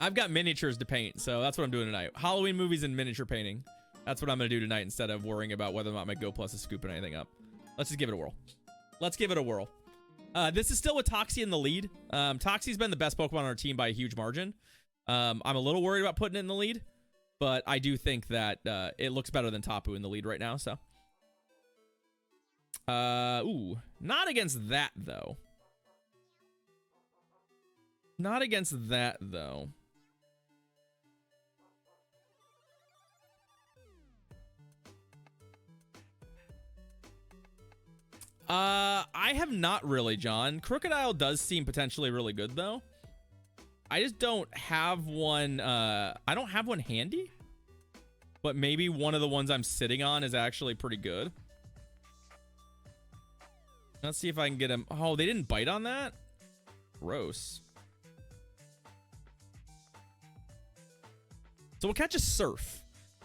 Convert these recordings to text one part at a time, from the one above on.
I've got miniatures to paint, so that's what I'm doing tonight. Halloween movies and miniature painting. That's what I'm going to do tonight instead of worrying about whether or not my Go Plus is scooping anything up. Let's just give it a whirl. Let's give it a whirl. This is still with Toxie in the lead. Toxie's been the best Pokemon on our team by a huge margin. I'm a little worried about putting it in the lead, but I do think that it looks better than Tapu in the lead right now, so. Ooh, not against that, though. Not against that, though. I have not really, John. Crocodile does seem potentially really good, though. I just don't have one, I don't have one handy. But maybe one of the ones I'm sitting on is actually pretty good. Let's see if I can get him. Oh, they didn't bite on that? Gross. So we'll catch a Surf.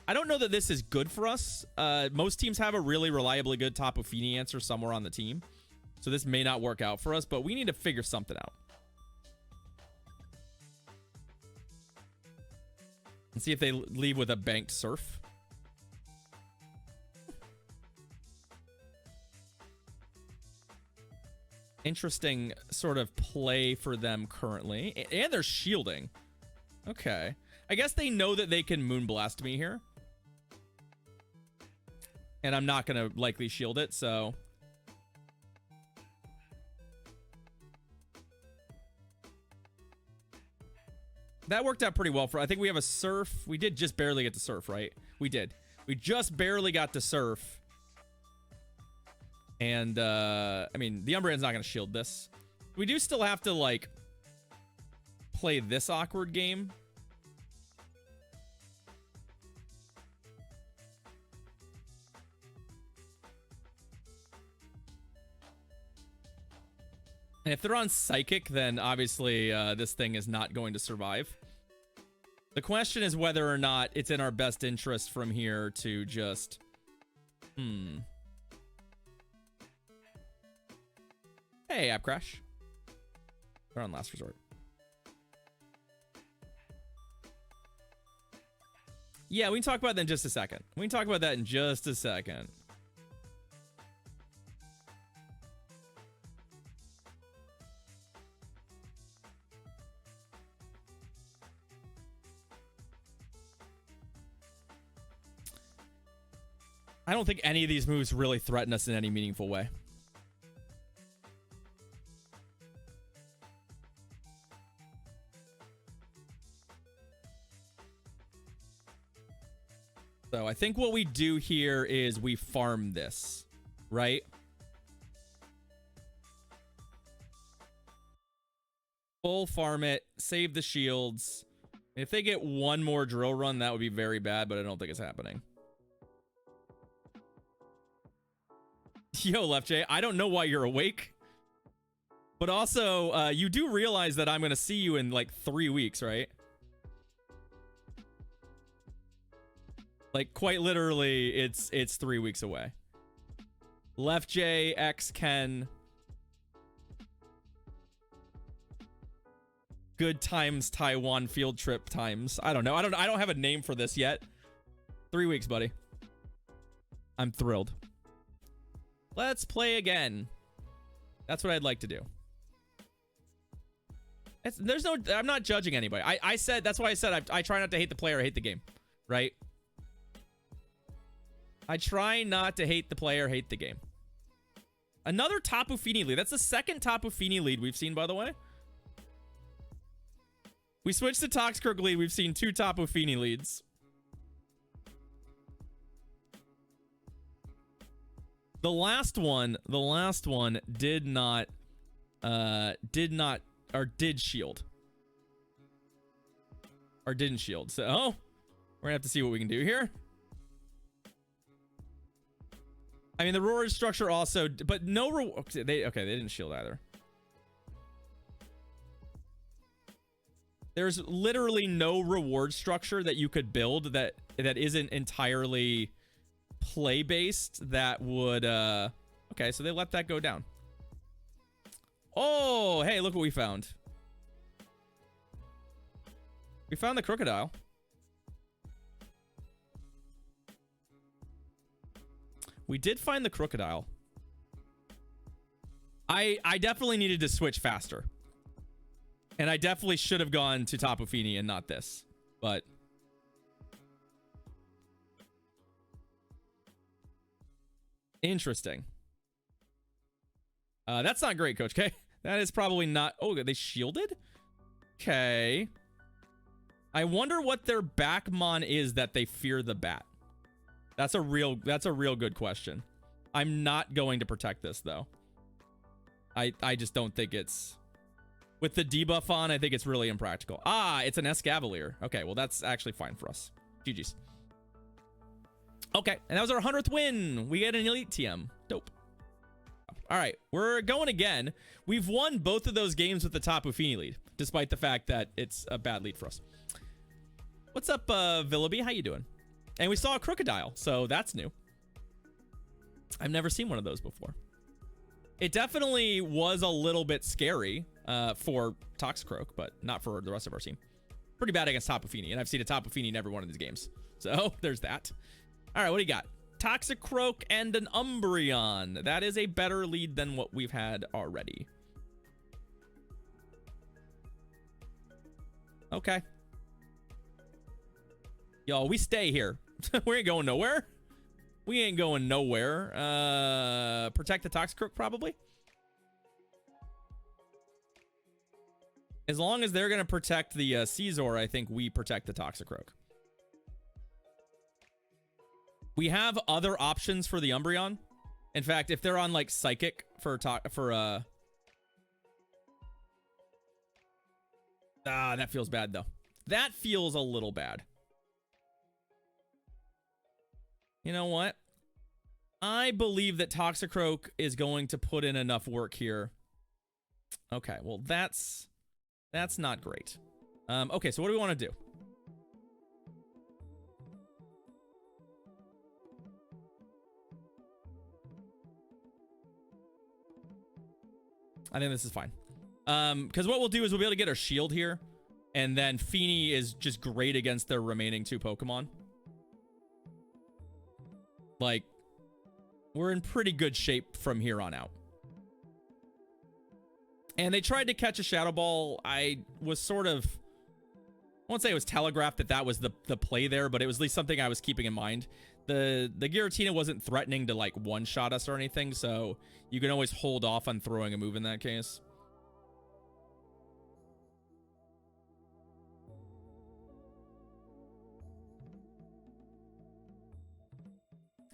I don't know that this is good for us. Most teams have a really reliably good Tapu Fini answer somewhere on the team. So this may not work out for us, but we need to figure something out. And see if they leave with a banked Surf. Interesting sort of play for them currently. And they're shielding. Okay. I guess they know that they can Moonblast me here. And I'm not going to likely shield it, so... That worked out pretty well for... I think we have a Surf. We did just barely get to Surf, right? We did. We just barely got to Surf. And, I mean, the Umbreon's not going to shield this. We do still have to, like, play this awkward game. And if they're on Psychic, then obviously this thing is not going to survive. The question is whether or not it's in our best interest from here to just... Hey, App Crash. They're on Last Resort. Yeah, we can talk about that in just a second. We can talk about that in just a second. I don't think any of these moves really threaten us in any meaningful way. So I think what we do here is we farm this, right? Full farm it, save the shields. If they get one more drill run, that would be very bad, but I don't think it's happening. Yo, Left J, I don't know why you're awake. But also, you do realize that I'm going to see you in like 3 weeks, right? Like, quite literally, it's 3 weeks away. Left J, X Ken. Good times Taiwan field trip times. I don't know. I don't have a name for this yet. 3 weeks, buddy. I'm thrilled. Let's play again. That's what I'd like to do. There's no... I'm not judging anybody. I said... That's why I said I try not to hate the player, I hate the game. Right? I try not to hate the player, hate the game. Another Tapu Fini lead. That's the second Tapu Fini lead we've seen, by the way. We switched to Toxicroak lead. We've seen 2 Tapu Fini leads. The last one did not, or did shield. Or didn't shield. So, we're gonna have to see what we can do here. I mean, the reward structure also, but no reward. They didn't shield either. There's literally no reward structure that you could build that isn't entirely play based that would okay, so they let that go down. Oh, hey, look what we found. We found the crocodile. We did find the crocodile. I definitely needed to switch faster. And I definitely should have gone to Tapu Fini and not this. But interesting. That's not great, Coach K. That is probably not. Oh, they shielded? Okay. I wonder what their backmon is that they fear the bat. That's a real good question. I'm not going to protect this though. I just don't think it's, with the debuff on, I think it's really impractical. Ah, it's an Escavalier. Okay, well that's actually fine for us. GG's. Okay, and that was our 100th win. We get an elite TM. Dope. All right, we're going again. We've won both of those games with the Tapu Fini lead, despite the fact that it's a bad lead for us. What's up, Villaby? How you doing? And we saw a crocodile, so that's new. I've never seen one of those before. It definitely was a little bit scary for Toxicroak, but not for the rest of our team. Pretty bad against Tapu Fini, and I've seen a Tapu Fini in every one of these games. So there's that. All right, what do you got? Toxicroak and an Umbreon. That is a better lead than what we've had already. Okay. Yo, we stay here. We ain't going nowhere. We ain't going nowhere. Protect the Toxicroak, probably. As long as they're going to protect the Caesar, I think we protect the Toxicroak. We have other options for the Umbreon. In fact, if they're on like Psychic that feels bad though. That feels a little bad. You know what? I believe that Toxicroak is going to put in enough work here. Okay, well that's not great. Okay, so what do we want to do? I think this is fine. Because what we'll do is we'll be able to get our shield here. And then Fini is just great against their remaining 2 Pokemon. Like, we're in pretty good shape from here on out. And they tried to catch a Shadow Ball. I was sort of, I won't say it was telegraphed that that was the play there, but it was at least something I was keeping in mind. The Giratina wasn't threatening to like one-shot us or anything, so you can always hold off on throwing a move in that case.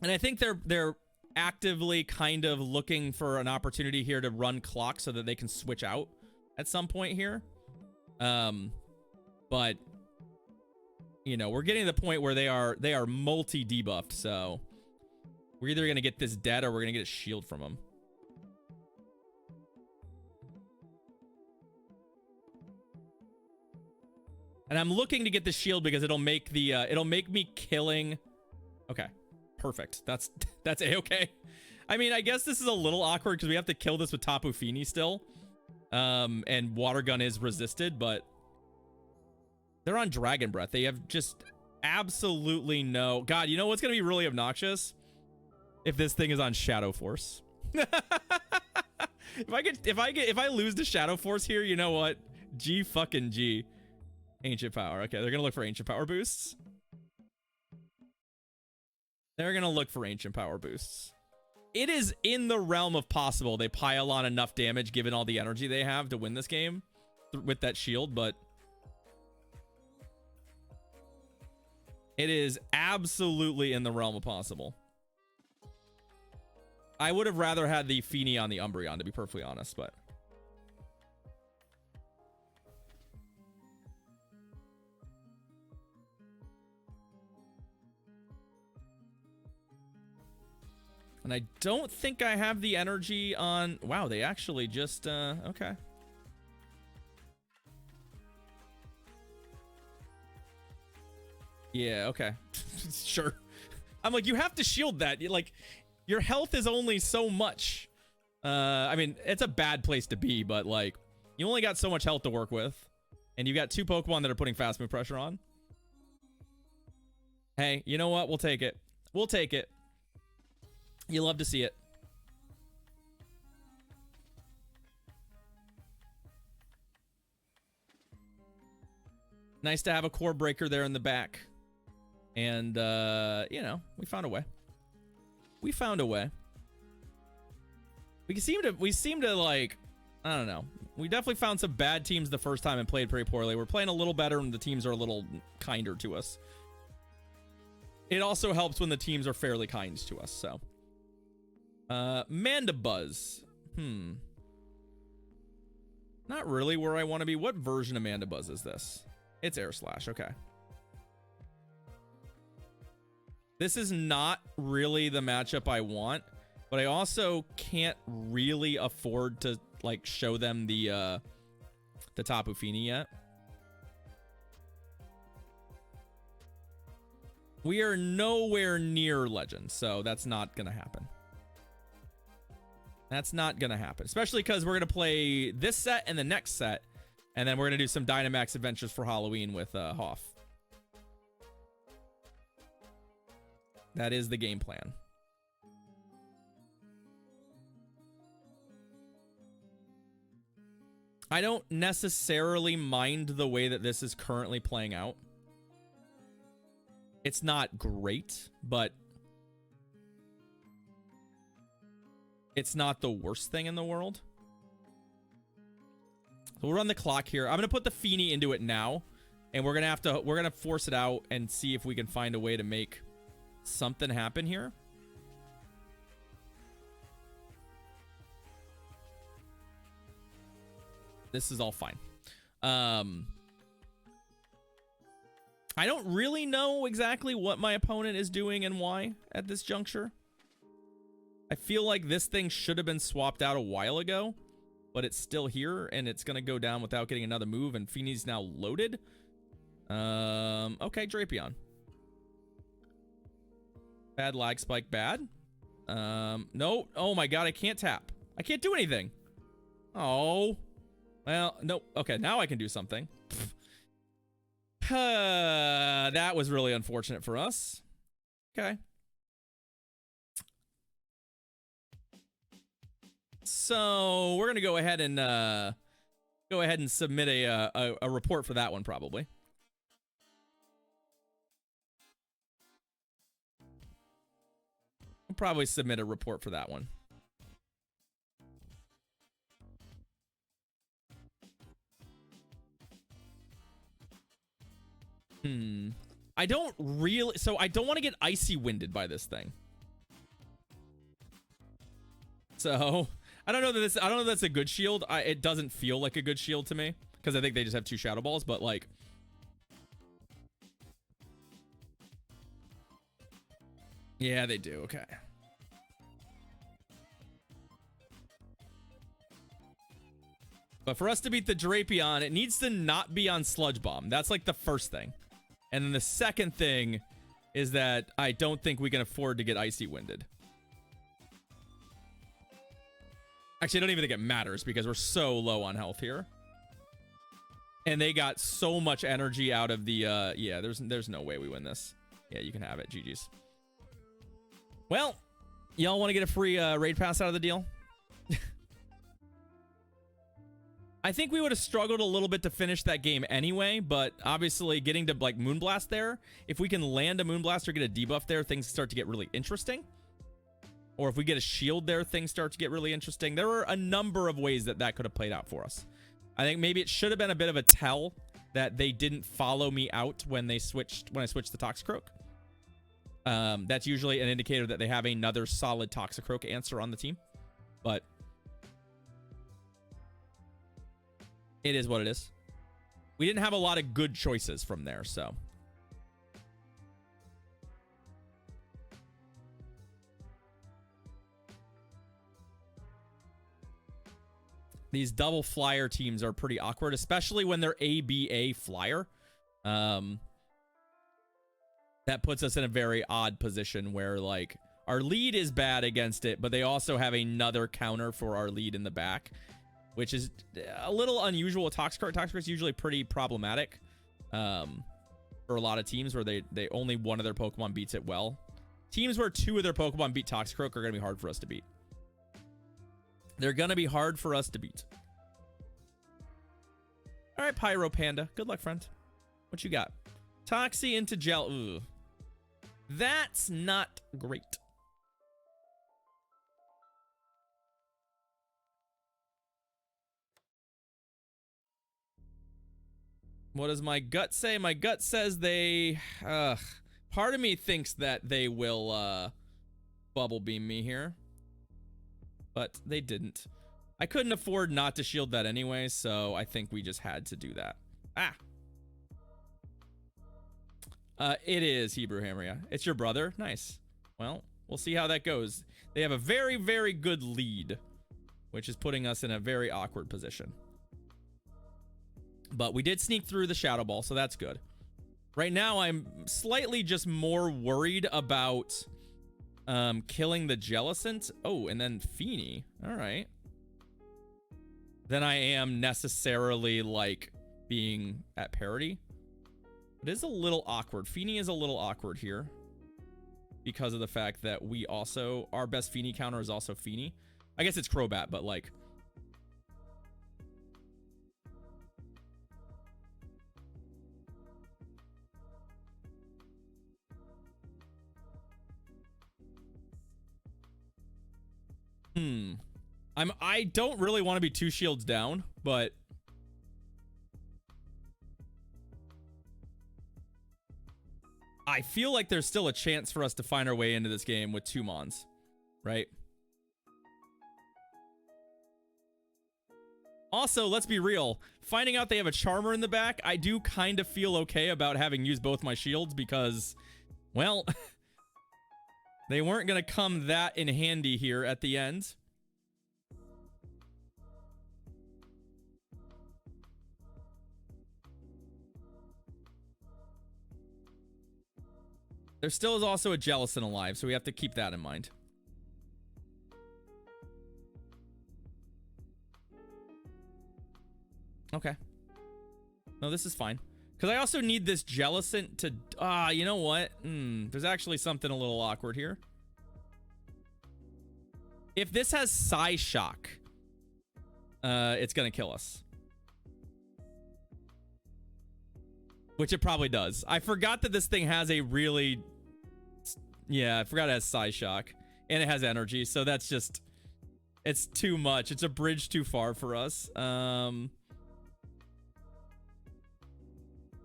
And I think they're actively kind of looking for an opportunity here to run clock so that they can switch out at some point here. But you know, we're getting to the point where they are multi-debuffed, so we're either going to get this dead or we're going to get a shield from them. And I'm looking to get the shield because it'll make the it'll make me killing. Okay, perfect. That's a-okay. I mean, I guess this is a little awkward because we have to kill this with Tapu Fini still. And Water Gun is resisted, but they're on Dragon Breath. They have just absolutely no... God, you know what's going to be really obnoxious? If this thing is on Shadow Force. If I lose to Shadow Force here, you know what? G fucking G. Ancient Power. Okay, they're going to look for Ancient Power boosts. They're going to look for Ancient Power boosts. It is in the realm of possible they pile on enough damage given all the energy they have to win this game with that shield, but it is absolutely in the realm of possible. I would have rather had the Fini on the Umbreon, to be perfectly honest, but... And I don't think I have the energy on... Wow, they actually just... okay. Yeah, okay. Sure. I'm like, you have to shield that. Like, your health is only so much. I mean, it's a bad place to be, but, like, you only got so much health to work with. And you've got 2 Pokemon that are putting fast move pressure on. Hey, you know what? We'll take it. We'll take it. You love to see it. Nice to have a core breaker there in the back. And, you know, we found a way. We found a way. We seem to like, I don't know. We definitely found some bad teams the first time and played pretty poorly. We're playing a little better when the teams are a little kinder to us. It also helps when the teams are fairly kind to us, so. Mandibuzz. Not really where I want to be. What version of Mandibuzz is this? It's Air Slash, okay. This is not really the matchup I want, but I also can't really afford to like show them the Tapu Fini yet. We are nowhere near Legends, so that's not gonna happen. That's not gonna happen, especially because we're gonna play this set and the next set, and then we're gonna do some Dynamax adventures for Halloween with Hoff. That is the game plan. I don't necessarily mind the way that this is currently playing out. It's not great, but it's not the worst thing in the world. So we'll run the clock here. I'm gonna put the Fini into it now, and we're gonna force it out and see if we can find a way to make something happen here. This is all fine. I don't really know exactly what my opponent is doing and why at this juncture. I feel like this thing should have been swapped out a while ago, but it's still here and it's gonna go down without getting another move, and Fini's now loaded. Okay, Drapion. Bad lag spike, bad. No. Oh my god, I can't tap. I can't do anything. Oh. Well, no. Okay, now I can do something. That was really unfortunate for us. Okay. So we're gonna go ahead and submit a report for that one, probably. We'll probably submit a report for that one. I don't really, so I don't want to get icy winded by this thing. So I don't know that that's a good shield. It doesn't feel like a good shield to me because I think they just have 2 Shadow Balls, but like, yeah, they do. Okay. But for us to beat the Drapion, it needs to not be on Sludge Bomb. That's like the first thing. And then the second thing is that I don't think we can afford to get icy winded. Actually, I don't even think it matters because we're so low on health here. And they got so much energy out of the, yeah, there's no way we win this. Yeah, you can have it. GG's. Well, y'all want to get a free raid pass out of the deal? I think we would have struggled a little bit to finish that game anyway, but obviously getting to like Moonblast there, if we can land a Moonblast or get a debuff there, things start to get really interesting. Or if we get a shield there, things start to get really interesting. There were a number of ways that that could have played out for us. I think maybe it should have been a bit of a tell that they didn't follow me out when I switched the Toxicroak. That's usually an indicator that they have another solid Toxicroak answer on the team. But it is what it is. We didn't have a lot of good choices from there, so. These double flyer teams are pretty awkward, especially when they're ABA flyer. That puts us in a very odd position where, like, our lead is bad against it, but they also have another counter for our lead in the back. which is a little unusual with Toxicroak. Toxicroak's usually pretty problematic for a lot of teams where they only one of their Pokemon beats it well. Teams where 2 of their Pokemon beat Toxicroak are going to be hard for us to beat. They're going to be hard for us to beat. All right, Pyro Panda. Good luck, friend. What you got? Toxie into Gel. Ugh. That's not great. What does my gut say? My gut says they... part of me thinks that they will bubble beam me here. But they didn't. I couldn't afford not to shield that anyway, so I think we just had to do that. Ah! It is Hebrew Hammer, yeah. It's your brother? Nice. Well, we'll see how that goes. They have a very, very good lead, which is putting us in a very awkward position. But we did sneak through the Shadow Ball, so that's good. Right now, I'm slightly just more worried about killing the Jellicent. Oh, and then Feeny. All right. Than I am necessarily, like, being at parity. It is a little awkward. Feeny is a little awkward here. Because of the fact that we also... Our best Feeny counter is also Feeny. I guess it's Crobat, but, like... I don't really want to be 2 shields down, but I feel like there's still a chance for us to find our way into this game with 2 Mons, right? Also, let's be real. Finding out they have a Charmer in the back, I do kind of feel okay about having used both my shields because, well, they weren't going to come that in handy here at the end. There still is also a Jellicent alive, so we have to keep that in mind. Okay. No, this is fine. Because I also need this Jellicent to... you know what? There's actually something a little awkward here. If this has Psyshock, it's going to kill us. Which it probably does. I forgot that this thing has a really... Yeah, I forgot it has Psyshock. And it has energy, so that's just... It's too much. It's a bridge too far for us.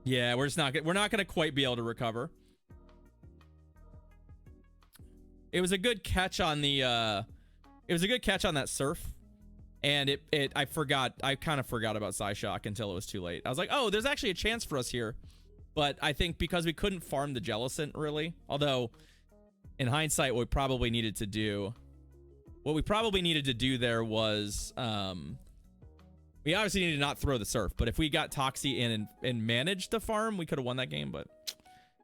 Yeah, we're not going to quite be able to recover. It was a good catch on the... It was a good catch on that Surf. And I kind of forgot about Psyshock until it was too late. I was like, oh, there's actually a chance for us here. But I think because we couldn't farm the Jellicent, really. Although, in hindsight, what we probably needed to do there was... we obviously needed to not throw the Surf. But if we got Toxie in and managed the farm, we could have won that game, but...